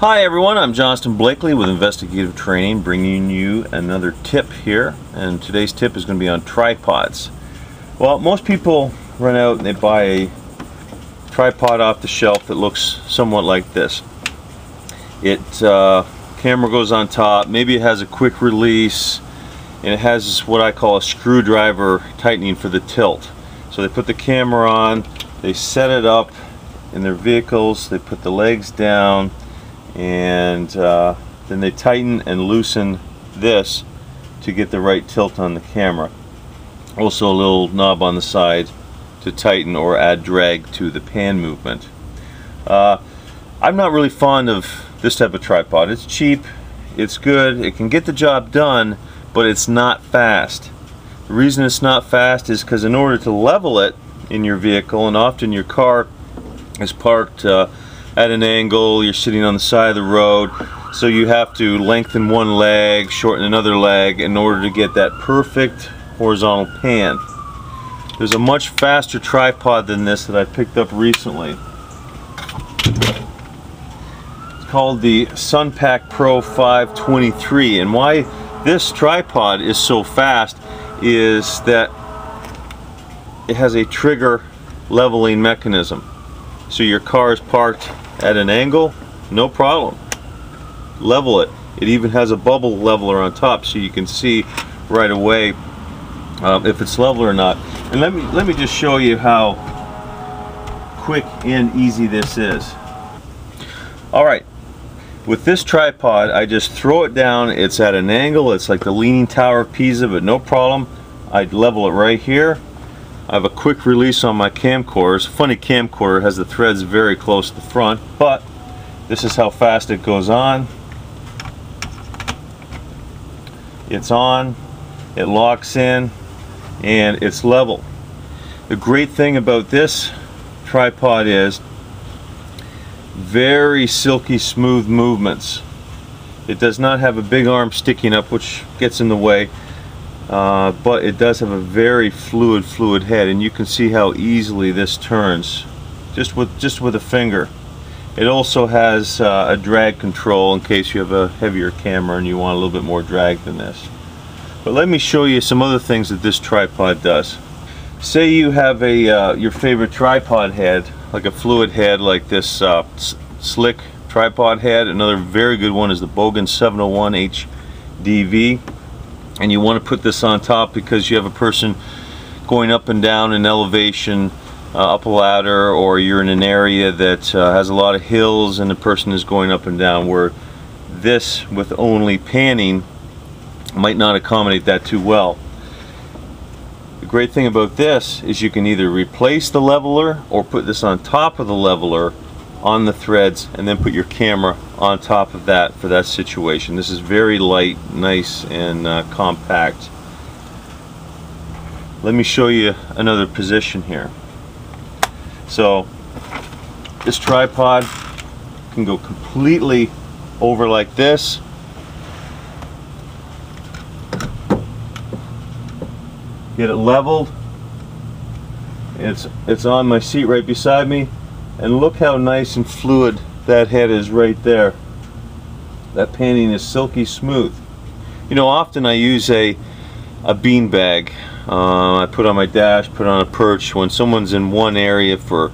Hi everyone, I'm Johnston Blakley with Investigative Training, bringing you another tip here, and today's tip is going to be on tripods. Well, most people run out and they buy a tripod off the shelf that looks somewhat like this. Camera goes on top, maybe it has a quick release, and it has what I call a screwdriver tightening for the tilt. So they put the camera on, they set it up in their vehicles, they put the legs down, and then they tighten and loosen this to get the right tilt on the camera. Also a little knob on the side to tighten or add drag to the pan movement. I'm not really fond of this type of tripod. It's cheap, it's good, it can get the job done, but it's not fast. The reason it's not fast is because in order to level it in your vehicle, and often your car is parked at an angle, you're sitting on the side of the road, so you have to lengthen one leg, shorten another leg in order to get that perfect horizontal pan. There's a much faster tripod than this that I picked up recently. It's called the Sunpak Pro 523, and why this tripod is so fast is that it has a trigger leveling mechanism. So your car is parked at an angle, no problem. Level it. It even has a bubble leveler on top, so you can see right away if it's level or not. And let me just show you how quick and easy this is. All right, with this tripod, I just throw it down. It's at an angle. It's like the Leaning Tower of Pisa, but no problem. I'd level it right here. I have a quick release on my camcorder. It's a funny camcorder, it has the threads very close to the front, but this is how fast it goes on. It's on, it locks in, and it's level. The great thing about this tripod is very silky smooth movements. It does not have a big arm sticking up, which gets in the way. But it does have a very fluid head, and you can see how easily this turns just with a finger. It also has a drag control in case you have a heavier camera and you want a little bit more drag than this. But let me show you some other things that this tripod does. Say you have a your favorite tripod head, like a fluid head like this slick tripod head. Another very good one is the Bogan 701 HDV. And you want to put this on top because you have a person going up and down in elevation up a ladder, or you're in an area that has a lot of hills and the person is going up and down, where this with only panning might not accommodate that too well. The great thing about this is you can either replace the leveler or put this on top of the leveler on the threads and then put your camera on top of that for that situation. This is very light, nice, and compact. Let me show you another position here. So this tripod can go completely over like this. Get it leveled. It's on my seat right beside me. And look how nice and fluid that head is right there. That panning is silky smooth. You know, often I use a bean bag. I put on my dash, put on a perch when someone's in one area for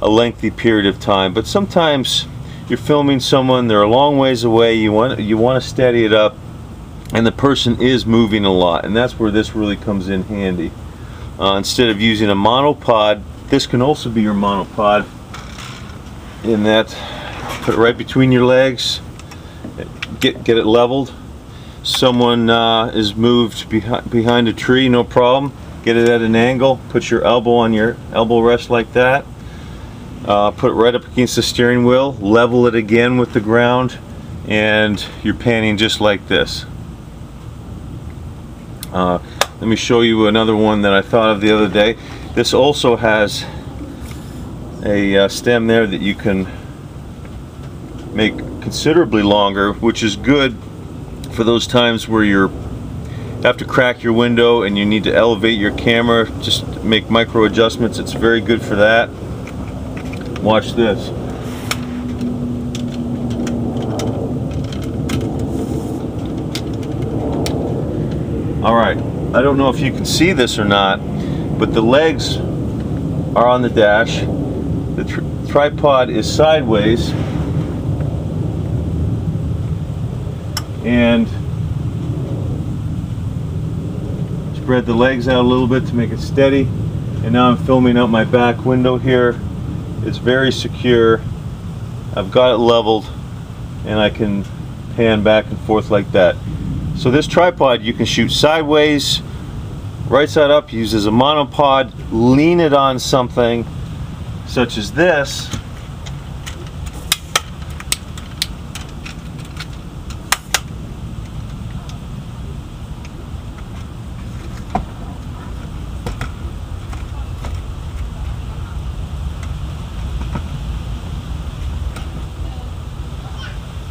a lengthy period of time. But sometimes you're filming someone, they're a long ways away, you want to steady it up, and the person is moving a lot, and that's where this really comes in handy. Instead of using a monopod, this can also be your monopod. In that, put it right between your legs, get it leveled. Someone is moved behind a tree, no problem. Get it at an angle, put your elbow on your elbow rest like that. Put it right up against the steering wheel, level it again with the ground, and you're panning just like this. Let me show you another one that I thought of the other day. This also has a stem there that you can make considerably longer, which is good for those times where you have to crack your window and you need to elevate your camera, just make micro adjustments. It's very good for that. Watch this. Alright, I don't know if you can see this or not, but the legs are on the dash. The tripod is sideways, and spread the legs out a little bit to make it steady. And now I'm filming out my back window here. It's very secure. I've got it leveled, and I can pan back and forth like that. So this tripod you can shoot sideways, right side up, use as a monopod, lean it on something such as this,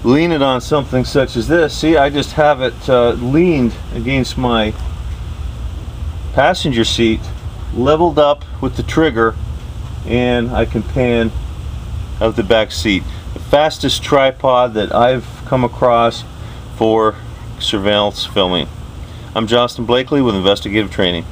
lean it on something such as this. See, I just have it leaned against my passenger seat, leveled up with the trigger, and I can pan out the back seat. The fastest tripod that I've come across for surveillance filming. I'm Johnston Blakley with Investigative Training.